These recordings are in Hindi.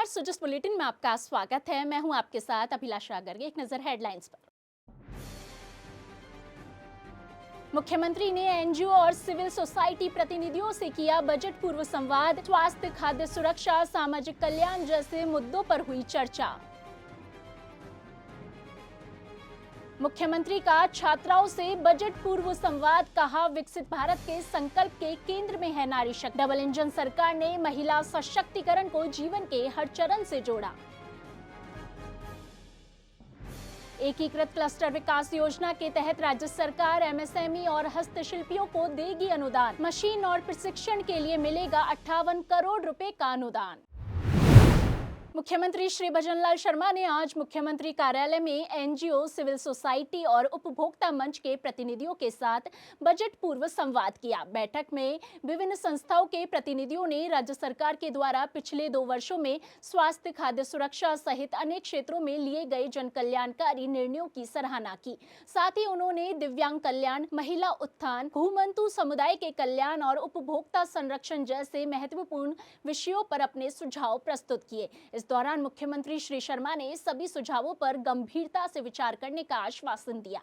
सुजस बुलेटिन में आपका स्वागत है। मैं हूं आपके साथ अभिलाषा गर्ग। एक नजर हेडलाइंस पर। मुख्यमंत्री ने एनजीओ और सिविल सोसाइटी प्रतिनिधियों से किया बजट पूर्व संवाद। स्वास्थ्य, खाद्य सुरक्षा, सामाजिक कल्याण जैसे मुद्दों पर हुई चर्चा। मुख्यमंत्री का छात्राओं से बजट पूर्व संवाद, कहा विकसित भारत के संकल्प के केंद्र में है नारी शक्ति। डबल इंजन सरकार ने महिला सशक्तिकरण को जीवन के हर चरण से जोड़ा। एकीकृत क्लस्टर विकास योजना के तहत राज्य सरकार एमएसएमई और हस्तशिल्पियों को देगी अनुदान। मशीन और प्रशिक्षण के लिए मिलेगा 58 करोड़ रुपए का अनुदान। मुख्यमंत्री श्री भजनलाल शर्मा ने आज मुख्यमंत्री कार्यालय में एनजीओ, सिविल सोसाइटी और उपभोक्ता मंच के प्रतिनिधियों के साथ बजट पूर्व संवाद किया। बैठक में विभिन्न संस्थाओं के प्रतिनिधियों ने राज्य सरकार के द्वारा पिछले 2 वर्षों में स्वास्थ्य, खाद्य सुरक्षा सहित अनेक क्षेत्रों में लिए गए जन कल्याणकारी निर्णयों की सराहना की। साथ ही उन्होंने दिव्यांग कल्याण, महिला उत्थान, घुमंतु समुदाय के कल्याण और उपभोक्ता संरक्षण जैसे महत्वपूर्ण विषयों पर अपने सुझाव प्रस्तुत किए। इस दौरान मुख्यमंत्री श्री शर्मा ने सभी सुझावों पर गंभीरता से विचार करने का आश्वासन दिया।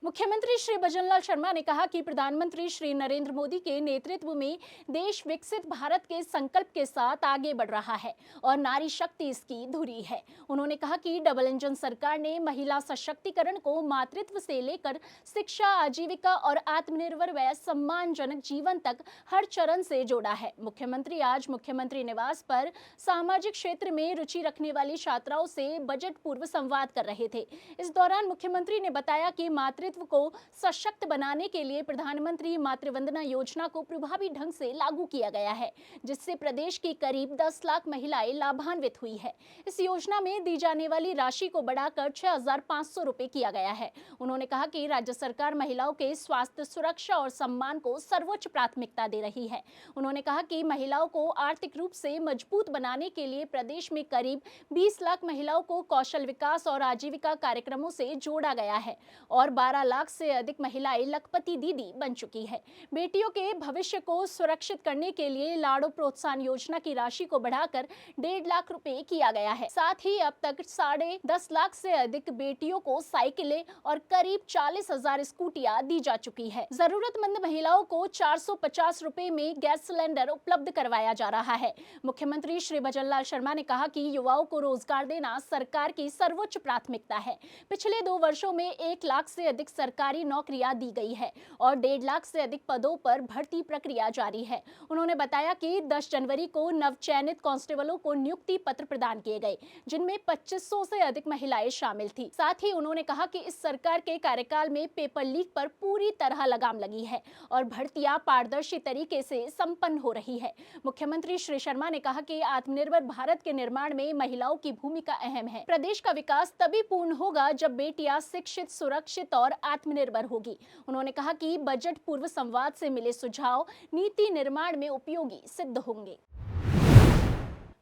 मुख्यमंत्री श्री भजनलाल शर्मा ने कहा कि प्रधानमंत्री श्री नरेंद्र मोदी के नेतृत्व में देश विकसित भारत के संकल्प के साथ आगे बढ़ रहा है और नारी शक्ति इसकी धुरी है। उन्होंने कहा कि डबल इंजन सरकार ने महिला सशक्तिकरण को मातृत्व से लेकर शिक्षा, आजीविका और आत्मनिर्भर व सम्मानजनक जीवन तक हर चरण से जोड़ा है। मुख्यमंत्री आज मुख्यमंत्री निवास पर सामाजिक क्षेत्र में रुचि रखने वाली छात्राओं से बजट पूर्व संवाद कर रहे थे। इस दौरान मुख्यमंत्री ने बताया कि मातृत्व को सशक्त बनाने के लिए प्रधानमंत्री मातृवंदना योजना को प्रभावी ढंग से लागू किया गया है, जिससे प्रदेश की करीब 10 लाख महिलाएं लाभान्वित हुई है। इस योजना में दी जाने वाली राशि को बढ़ाकर 6,500 रुपए किया गया है। उन्होंने कहा कि राज्य सरकार महिलाओं के स्वास्थ्य, सुरक्षा और सम्मान को सर्वोच्च प्राथमिकता दे रही है। उन्होंने कहा कि महिलाओं को आर्थिक रूप से मजबूत बनाने के लिए प्रदेश में करीब 20 लाख महिलाओं को कौशल विकास और आजीविका कार्यक्रमों से जोड़ा गया है और 12 लाख से अधिक महिलाएं लखपति दीदी बन चुकी है। बेटियों के भविष्य को सुरक्षित करने के लिए लाड़ो प्रोत्साहन योजना की राशि को बढ़ाकर 1.5 लाख रुपए किया गया है। साथ ही अब तक 10.5 लाख से अधिक बेटियों को साइकिलें और करीब 40,000 स्कूटियां दी जा चुकी है। जरूरतमंद महिलाओं को 450 रुपए में गैस सिलेंडर उपलब्ध करवाया जा रहा है। मुख्यमंत्री श्री भजनलाल शर्मा ने कहा कि युवाओं को रोजगार देना सरकार की सर्वोच्च प्राथमिकता है। पिछले 2 वर्षों में 1 लाख से अधिक सरकारी नौकरियां दी गई है और 1.5 लाख से अधिक पदों पर भर्ती प्रक्रिया जारी है। उन्होंने बताया कि 10 जनवरी को नवचयनित कांस्टेबलों को नियुक्ति पत्र प्रदान किए गए, जिनमें 2500 से अधिक महिलाएं शामिल थी। साथ ही उन्होंने कहा कि इस सरकार के कार्यकाल में पेपर लीक पर पूरी तरह लगाम लगी है और भर्तियां पारदर्शी तरीके से संपन्न हो रही है। मुख्यमंत्री श्री शर्मा ने कहा कि आत्मनिर्भर भारत के निर्माण में महिलाओं की भूमिका अहम है। प्रदेश का विकास तभी पूर्ण होगा जब बेटियां शिक्षित, सुरक्षित और आत्मनिर्भर होगी। उन्होंने कहा कि बजट पूर्व संवाद से मिले सुझाव नीति निर्माण में उपयोगी सिद्ध होंगे।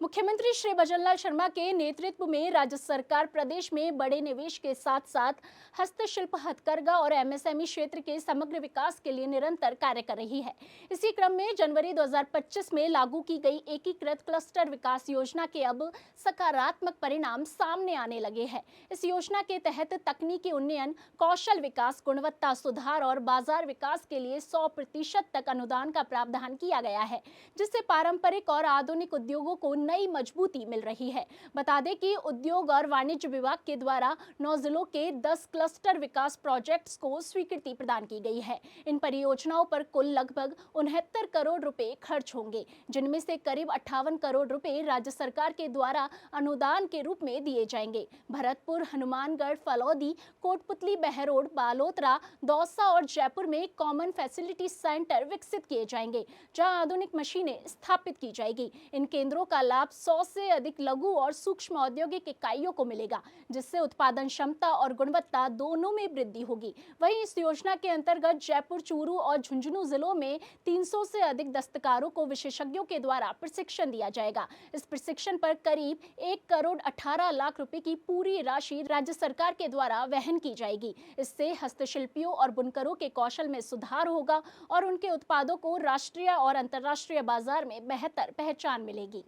मुख्यमंत्री श्री भजनलाल शर्मा के नेतृत्व में राज्य सरकार प्रदेश में बड़े निवेश के साथ साथ हस्तशिल्प, हथकरघा और एमएसएमई क्षेत्र के समग्र विकास के लिए निरंतर कार्य कर रही है। इसी क्रम में जनवरी 2025 में लागू की गई एकीकृत क्लस्टर विकास योजना के अब सकारात्मक परिणाम सामने आने लगे हैं। इस योजना के तहत तकनीकी उन्नयन, कौशल विकास, गुणवत्ता सुधार और बाजार विकास के लिए 100% तक अनुदान का प्रावधान किया गया है, जिससे पारंपरिक और आधुनिक उद्योगों को नई मजबूती मिल रही है। बता दें कि उद्योग और वाणिज्य विभाग के द्वारा 9 जिलों के 10 क्लस्टर विकास प्रोजेक्ट्स को स्वीकृति प्रदान की गई है। इन परियोजनाओं पर कुल लगभग 69 करोड़ रुपए खर्च होंगे, जिनमें से करीब 58 करोड़ रुपए राज्य सरकार के द्वारा अनुदान के रूप में दिए जाएंगे। भरतपुर, हनुमानगढ़, फलौदी, कोटपुतली, बहरोड, बालोतरा, दौसा और जयपुर में कॉमन फैसिलिटी सेंटर विकसित किए जाएंगे, जहां आधुनिक मशीनें स्थापित की जाएगी। इन केंद्रों का लाभ 100 से अधिक लघु और सूक्ष्म औद्योगिक इकाइयों को मिलेगा, जिससे उत्पादन क्षमता और गुणवत्ता दोनों में वृद्धि होगी। वहीं इस योजना के अंतर्गत जयपुर, चूरू और झुंझुनू जिलों में 300 से अधिक दस्तकारों को विशेषज्ञों के द्वारा प्रशिक्षण दिया जाएगा। इस प्रशिक्षण पर करीब 1 करोड़ 18 लाख रुपए की पूरी राशि राज्य सरकार के द्वारा वहन की जाएगी। इससे हस्तशिल्पियों और बुनकरों के कौशल में सुधार होगा और उनके उत्पादों को राष्ट्रीय और अंतर्राष्ट्रीय बाजार में बेहतर पहचान मिलेगी।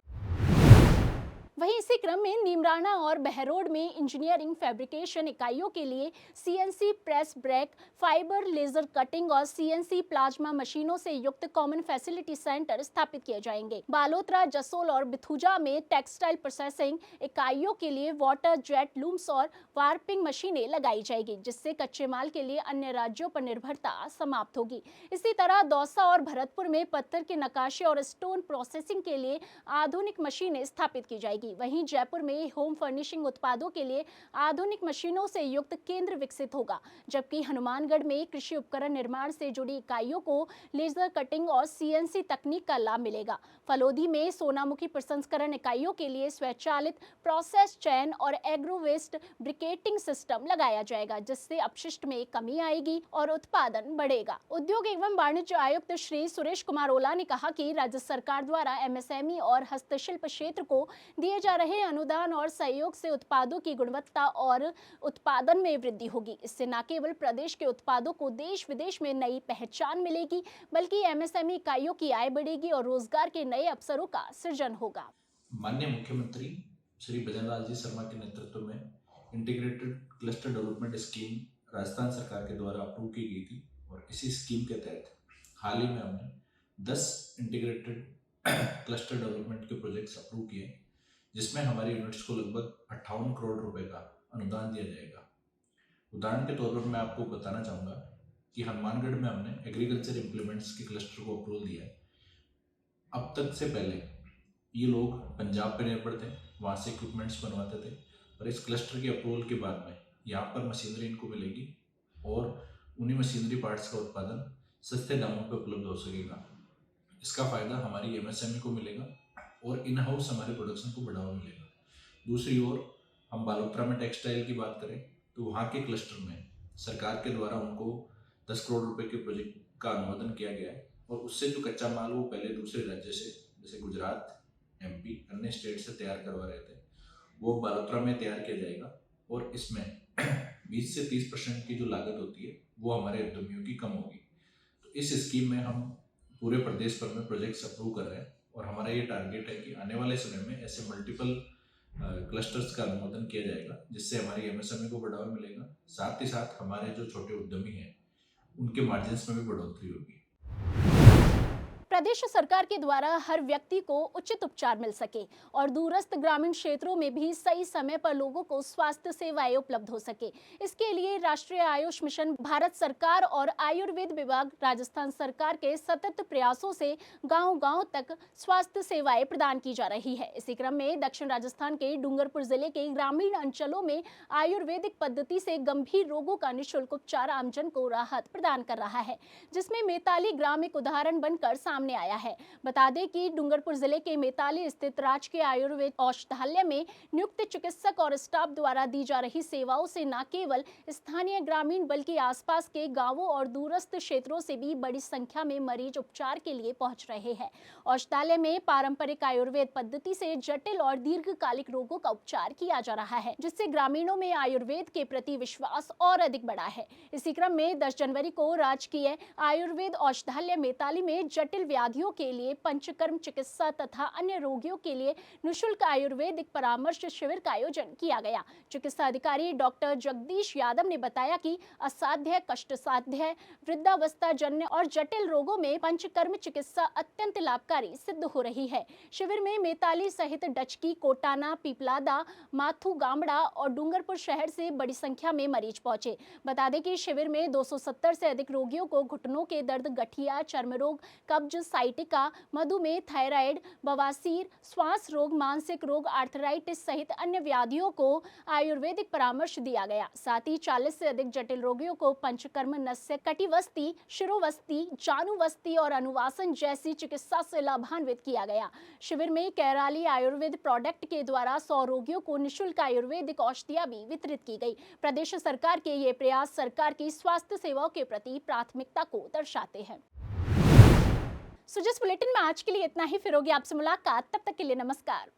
वहीं इसी क्रम में नीमराना और बहरोड में इंजीनियरिंग फैब्रिकेशन इकाइयों के लिए CNC press brake, fibre laser cutting और सीएनसी प्लाज्मा मशीनों से युक्त कॉमन फैसिलिटी सेंटर स्थापित किए जाएंगे। बालोतरा, जसोल और बिथुजा में टेक्सटाइल प्रोसेसिंग इकाइयों के लिए वाटर जेट लूम्स और वार्पिंग मशीनें लगाई जाएगी, जिससे कच्चे माल के लिए अन्य राज्यों पर निर्भरता समाप्त होगी। इसी तरह दौसा और भरतपुर में पत्थर के नक्काशे और स्टोन प्रोसेसिंग के लिए आधुनिक मशीनें स्थापित की जाएगी। वहीं जयपुर में होम फर्निशिंग उत्पादों के लिए आधुनिक मशीनों से युक्त केंद्र विकसित होगा, जबकि हनुमानगढ़ में कृषि उपकरण निर्माण से जुड़ी इकाइयों को लेजर कटिंग और सीएनसी तकनीक का लाभ मिलेगा। फलोदी में सोनामुखी प्रसंस्करण इकाइयों के लिए स्वचालित प्रोसेस चैन और एग्रो वेस्ट ब्रिकेटिंग सिस्टम लगाया जाएगा, जिससे अपशिष्ट में कमी आएगी और उत्पादन बढ़ेगा। उद्योग एवं वाणिज्य आयुक्त श्री सुरेश कुमार ओला ने कहा कि राज्य सरकार द्वारा एमएसएमई और हस्तशिल्प क्षेत्र को दिए जा रहे अनुदान और सहयोग से उत्पादों की गुणवत्ता और उत्पादन में वृद्धि होगी। इससे न केवल प्रदेश के उत्पादों को देश विदेश में नई पहचान मिलेगी, बल्कि एमएसएमई इकाइयों की आय बढ़ेगी और रोजगार के नए अवसरों का सृजन होगा। माननीय मुख्यमंत्री श्री भजनलाल जी शर्मा के नेतृत्व में integrated cluster development scheme Rajasthan सरकार के द्वारा अप्रूव की गई थी और इसी स्कीम के तहत हाल ही में हमने 10 इंटीग्रेटेड क्लस्टर डेवलपमेंट के प्रोजेक्ट्स अप्रूव किए, जिसमें हमारी यूनिट्स को लगभग 58 करोड़ रुपए का अनुदान दिया जाएगा। उदाहरण के तौर पर मैं आपको बताना चाहूँगा कि हनुमानगढ़ में हमने एग्रीकल्चर इम्प्लीमेंट्स के क्लस्टर को अप्रूवल दिया है। अब तक से पहले ये लोग पंजाब पे निर्भर थे, वहाँ से इक्विपमेंट्स बनवाते थे, और इस क्लस्टर के अप्रूवल के बाद में यहाँ पर मशीनरी इनको मिलेगी और उन्हीं मशीनरी पार्ट्स का उत्पादन सस्ते दामों पर उपलब्ध हो सकेगा। इसका फ़ायदा हमारी एमएसएमई को मिलेगा और इन हाउस हमारे प्रोडक्शन को बढ़ावा मिलेगा। दूसरी ओर हम बालोतरा में टेक्सटाइल की बात करें तो वहाँ के क्लस्टर में सरकार के द्वारा उनको 10 करोड़ रुपए के प्रोजेक्ट का अनुमोदन किया गया है और उससे जो कच्चा माल वो पहले दूसरे राज्य से जैसे गुजरात, एमपी, अन्य स्टेट से तैयार करवा रहे थे, वो बालोतरा में तैयार किया जाएगा और इसमें 20 से 30% की जो लागत होती है वो हमारे उद्यमियों की कम होगी। तो इस स्कीम में हम पूरे प्रदेश भर में प्रोजेक्ट्स अप्रूव कर रहे हैं और हमारा ये टारगेट है कि आने वाले समय में ऐसे मल्टीपल क्लस्टर्स का अनुमोदन किया जाएगा, जिससे हमारी एमएसएमई को बढ़ावा मिलेगा, साथ ही साथ हमारे जो छोटे उद्यमी हैं उनके मार्जिन्स में भी बढ़ोतरी होगी। प्रदेश सरकार के द्वारा हर व्यक्ति को उचित उपचार मिल सके और दूरस्थ ग्रामीण क्षेत्रों में भी सही समय पर लोगों को स्वास्थ्य सेवाएं उपलब्ध हो सके, इसके लिए राष्ट्रीय आयुष मिशन भारत सरकार और आयुर्वेद विभाग राजस्थान सरकार के सतत प्रयासों से गांव-गांव तक स्वास्थ्य सेवाएं प्रदान की जा रही है। इसी क्रम में दक्षिण राजस्थान के डूंगरपुर जिले के ग्रामीण अंचलों में आयुर्वेदिक पद्धति से गंभीर रोगों का निःशुल्क उपचार आमजन को राहत प्रदान कर रहा है, जिसमें मेताली ग्राम एक उदाहरण बनकर सामने आया है। बता दें कि डूंगरपुर जिले के मेताली स्थित राजकीय आयुर्वेद औषधालय में नियुक्त चिकित्सक और स्टाफ द्वारा दी जा रही सेवाओं से न केवल स्थानीय ग्रामीण बल्कि आसपास के गांवों और दूरस्थ क्षेत्रों से भी बड़ी संख्या में मरीज उपचार के लिए पहुंच रहे हैं। औषधालय में पारंपरिक आयुर्वेद पद्धति से जटिल और दीर्घकालिक रोगों का उपचार किया जा रहा है, जिससे ग्रामीणों में आयुर्वेद के प्रति विश्वास और अधिक बढ़ा है। इसी क्रम में 10 जनवरी को राजकीय आयुर्वेद औषधालय मेताली में जटिल व्याधियों के लिए पंचकर्म चिकित्सा तथा अन्य रोगियों के लिए निःशुल्क आयुर्वेदिक परामर्श शिविर का आयोजन किया गया। चिकित्सा अधिकारी डॉक्टर जगदीश यादव ने बताया कि असाध्य, कष्टसाध्य, वृद्धावस्था जन्य और जटिल रोगों में पंचकर्म चिकित्सा अत्यंत लाभकारी सिद्ध हो रही है। शिविर में मेताली सहित डचकी, कोटाना, पीपलादा, माथू, गामड़ा और डूंगरपुर शहर से बड़ी संख्या में मरीज पहुंचे। बता दें कि शिविर में 270 से अधिक रोगियों को घुटनों के दर्द, गठिया, चर्म रोग, कब्ज, साइटिका, मधुमेह, थायराइड, बवासीर, श्वास रोग, मानसिक रोग, आर्थराइटिस सहित अन्य व्याधियों को आयुर्वेदिक परामर्श दिया गया। साथ ही 40 से अधिक जटिल रोगियों को पंचकर्म, नस्य, कटिवस्ती, शिरोवस्ती, जानुवस्ती और अनुवासन जैसी चिकित्सा से लाभान्वित किया गया। शिविर में कैराली आयुर्वेद प्रोडक्ट के द्वारा 100 रोगियों को निःशुल्क आयुर्वेदिक औषधियां भी वितरित की गई। प्रदेश सरकार के ये प्रयास सरकार की स्वास्थ्य सेवाओं के प्रति प्राथमिकता को दर्शाते हैं। जिस बुलेटिन में आज के लिए इतना ही, फिर होगी आपसे मुलाकात, तब तक के लिए नमस्कार।